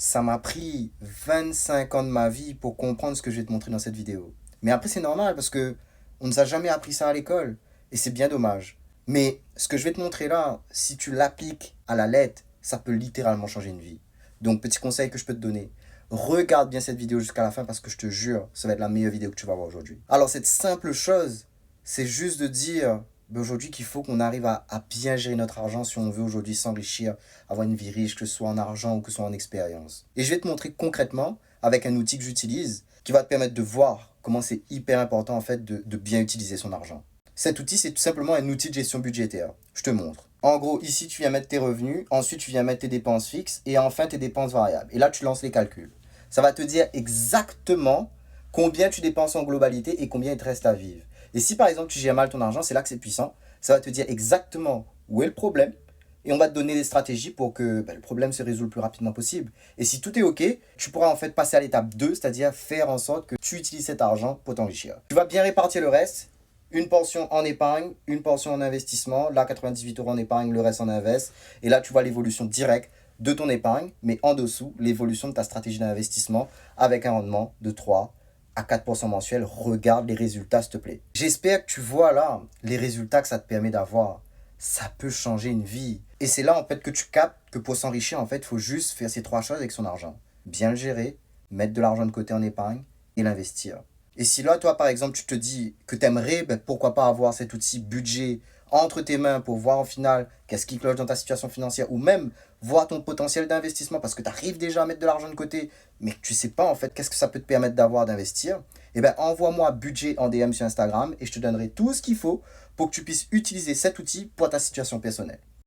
Ça m'a pris 25 ans de ma vie pour comprendre ce que je vais te montrer dans cette vidéo. Mais après, c'est normal parce que on ne nous a jamais appris ça à l'école. Et c'est bien dommage. Mais ce que je vais te montrer là, si tu l'appliques à la lettre, ça peut littéralement changer une vie. Donc, petit conseil que je peux te donner. Regarde bien cette vidéo jusqu'à la fin parce que je te jure, ça va être la meilleure vidéo que tu vas voir aujourd'hui. Alors, cette simple chose, c'est juste de dire aujourd'hui qu'il faut qu'on arrive à bien gérer notre argent si on veut aujourd'hui s'enrichir, avoir une vie riche, que ce soit en argent ou que ce soit en expérience. Et je vais te montrer concrètement avec un outil que j'utilise qui va te permettre de voir comment c'est hyper important en fait de bien utiliser son argent. Cet outil, c'est tout simplement un outil de gestion budgétaire. Je te montre. En gros, ici, tu viens mettre tes revenus, ensuite, tu viens mettre tes dépenses fixes et enfin tes dépenses variables. Et là, tu lances les calculs. Ça va te dire exactement combien tu dépenses en globalité et combien il te reste à vivre. Et si par exemple tu gères mal ton argent, c'est là que c'est puissant. Ça va te dire exactement où est le problème et on va te donner des stratégies pour que le problème se résolve le plus rapidement possible. Et si tout est OK, tu pourras en fait passer à l'étape 2, c'est-à-dire faire en sorte que tu utilises cet argent pour t'enrichir. Tu vas bien répartir le reste. Une portion en épargne, une portion en investissement. Là, 98 € en épargne, le reste en invest. Et là, tu vois l'évolution directe de ton épargne, mais en dessous, l'évolution de ta stratégie d'investissement avec un rendement de 3 à 4% mensuel. Regarde les résultats, s'il te plaît. J'espère que tu vois là les résultats que ça te permet d'avoir. Ça peut changer une vie. Et c'est là en fait que tu captes que pour s'enrichir, en fait, il faut juste faire ces trois choses avec son argent. Bien le gérer, mettre de l'argent de côté en épargne et l'investir. Et si là, toi, par exemple, tu te dis que tu aimerais, pourquoi pas avoir cet outil budget entre tes mains pour voir en final qu'est-ce qui cloche dans ta situation financière ou même voir ton potentiel d'investissement parce que tu arrives déjà à mettre de l'argent de côté mais que tu ne sais pas en fait qu'est-ce que ça peut te permettre d'avoir d'investir, eh bien envoie-moi budget en DM sur Instagram et je te donnerai tout ce qu'il faut pour que tu puisses utiliser cet outil pour ta situation personnelle.